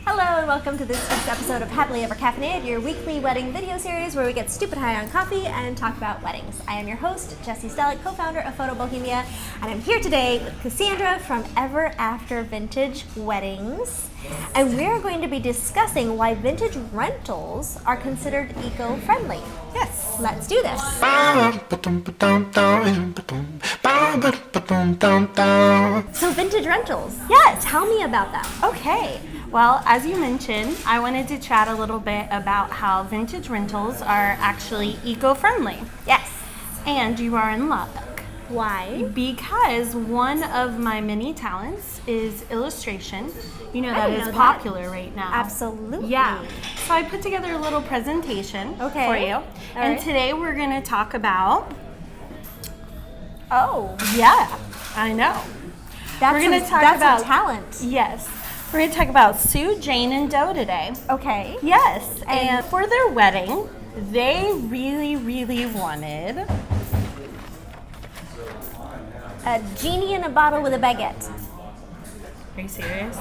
Hello and welcome to this week's episode of Happily Ever Caffeinated, your weekly wedding video series where we get stupid high on coffee and talk about weddings. I am your host, Pavel Stehlik, co-founder of Photo Bohemia, and I'm here today with Cassandra from Ever After Vintage Weddings. And we're going to be discussing why vintage rentals are considered eco-friendly. Yes, let's do this. So vintage rentals. Yes. Tell me about them. Okay. Well, as you mentioned, I wanted to chat a little bit about how vintage rentals are actually eco-friendly. Yes. And you are in luck. Why? Because one of my many talents is illustration. You know that is know popular right now. Absolutely. Yeah. So I put together a little presentation for you. And today we're going to talk about... Oh. Yeah, I know. We're going to talk about talent. Yes. We're going to talk about Sue, Jane, and Doe today. Okay. Yes. And for their wedding, they really wanted... A genie in a bottle with a baguette. Are you serious?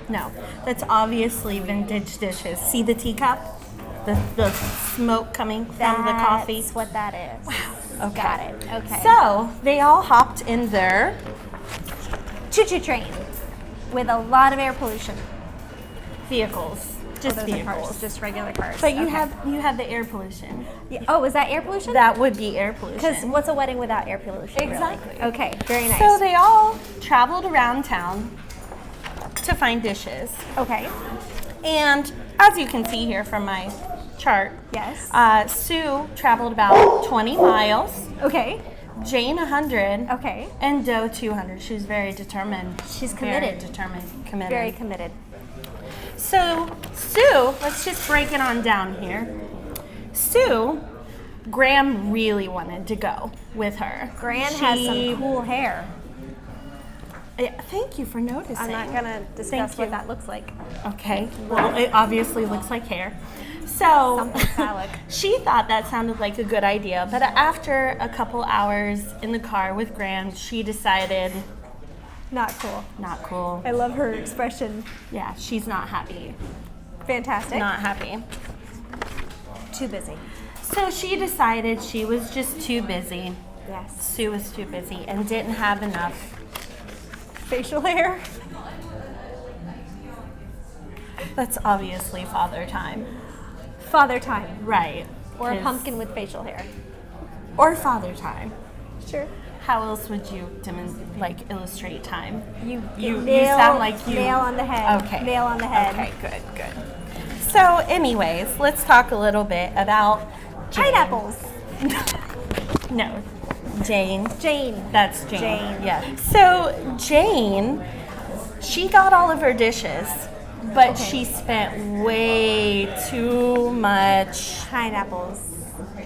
No. That's obviously vintage dishes. See the teacup? The smoke coming from the coffee? That's what that is. Wow. Okay. Got it. Okay. So, they all hopped in their... choo-choo train with a lot of air pollution. Vehicles. Just vehicles. Cars, just regular cars. But you have the air pollution. Yeah. Oh, is that air pollution? That would be air pollution. Because what's a wedding without air pollution? Exactly. Really? Okay, very nice. So they all traveled around town to find dishes. Okay. And as you can see here from my chart, yes. Sue traveled about 20 miles. Okay. Jane 100. Okay. And Doe 200. She's very determined. She's committed. Very determined. Committed. Very committed. So, Sue, let's just break it on down here. Sue, Graham really wanted to go with her. Graham has some cool hair. Thank you for noticing. I'm not going to discuss what that looks like. Okay. Well, it obviously looks like hair. So, something phallic. She thought that sounded like a good idea, but after a couple hours in the car with Graham, she decided... Not cool. Not cool. I love her expression. Yeah, she's not happy. Fantastic. Not happy. Too busy. So she decided she was just too busy. Yes. Sue was too busy and didn't have enough facial hair. That's obviously father time. Father time. Right. Or a pumpkin with facial hair. Or father time. Sure. How else would you illustrate time? You sound like you... Nail on the head. Okay. Nail on the head. Okay, good. So anyways, let's talk a little bit about Jane. Pineapples. No. Jane. Jane. That's Jane. Jane. Yeah. So Jane, she got all of her dishes, but she spent way too much... Pineapples.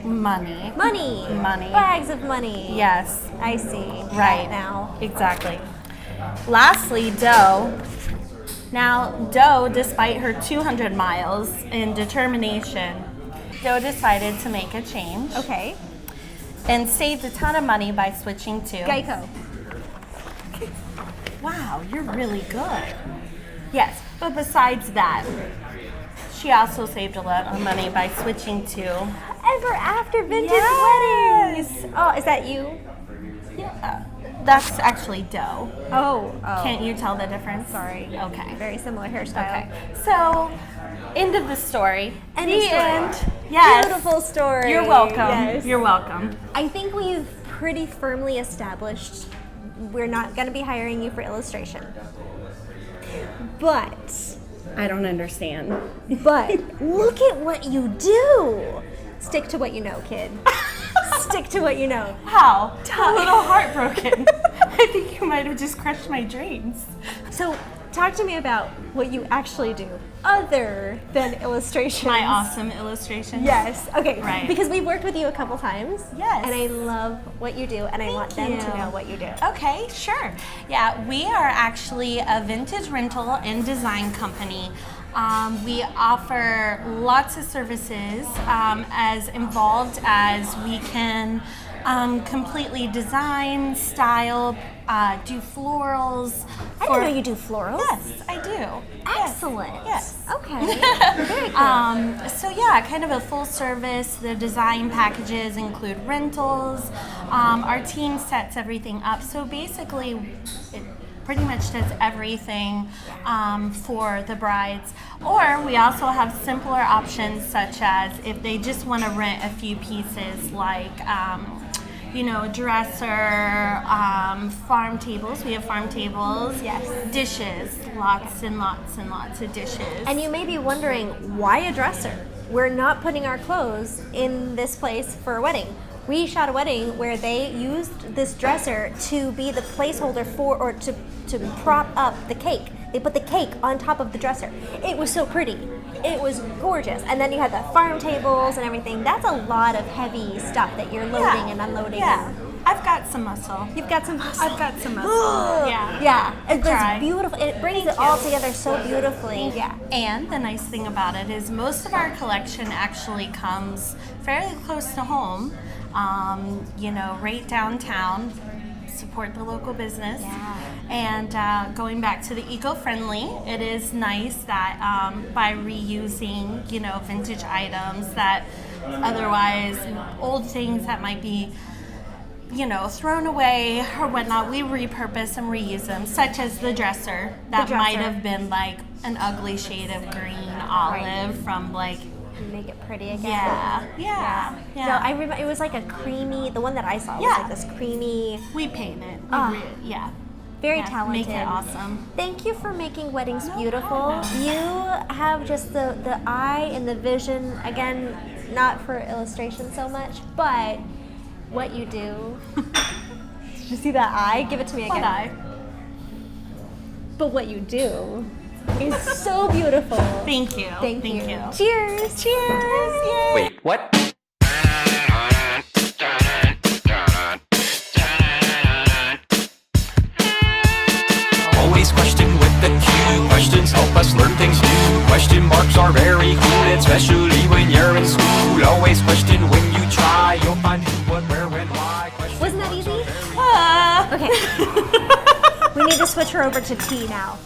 Money. Bags of money. Yes. I see. Right. Now. Exactly. Lastly, Doe. Now, Doe, despite her 200 miles in determination, Doe decided to make a change. Okay. And saved a ton of money by switching to... Geico. Wow, you're really good. Yes, but besides that, she also saved a lot of money by switching to... Ever After Vintage Weddings. Oh, is that you? Yeah. That's actually Doe. Oh. Can't you tell the difference? Sorry. Okay. Very similar hairstyle. Okay. So, end of the story. End. Yes. Beautiful story. You're welcome. Yes. You're welcome. I think we've pretty firmly established we're not going to be hiring you for illustration. But... I don't understand. But look at what you do. Stick to what you know, kid. Stick to what you know. How? I'm a little heartbroken. I think you might have just crushed my dreams. So, talk to me about what you actually do other than illustrations. My awesome illustrations? Yes. Okay. Right. Because we've worked with you a couple times. Yes. And I love what you do, and I want them to know what you do. Okay, sure. Yeah, we are actually a vintage rental and design company. We offer lots of services as involved as we can completely design, style, do florals, I didn't know you do florals. Yes, I do. Excellent. Yes. Okay. Very cool. So yeah, kind of a full service. The design packages include rentals. Our team sets everything up. So basically, it pretty much does everything for the brides. Or we also have simpler options, such as if they just want to rent a few pieces, like dresser, farm tables. We have farm tables. Yes. Dishes, lots and lots and lots of dishes. And you may be wondering, why a dresser? We're not putting our clothes in this place for a wedding. We shot a wedding where they used this dresser to be the placeholder for, or to prop up the cake. They put the cake on top of the dresser. It was so pretty. It was gorgeous. And then you had the farm tables and everything. That's a lot of heavy stuff that you're loading and unloading. Yeah. I've got some muscle. You've got some muscle. I've got some muscle. Yeah. Yeah. It's try. beautiful. It brings it all together so beautifully. Yeah. And the nice thing about it is most of our collection actually comes fairly close to home, right downtown. Support the local business. Yeah. And going back to the eco-friendly, it is nice that by reusing, vintage items that otherwise old things that might be, thrown away or whatnot, we repurpose and reuse them, such as the dresser that might have been like an ugly shade of green olive from like. Make it pretty again. Yeah. So I remember it was like a creamy. The one that I saw was like this creamy. We paint it. Very talented. Make it awesome. Thank you for making weddings beautiful. problem. You have just the eye and the vision. Again, not for illustration so much, but what you do. Did you see that eye? Give it to me again. What eye? But what you do is so beautiful. Thank you. Thank you. you. Cheers. Cheers. Yay. Wait, what? Always question with the Q. Questions help us learn things new. Question marks are very cool, especially when you're in school. Always question when you try. You'll find who, what, where, when, why. Wasn't that easy? Ah. Okay. We need to switch her over to tea now.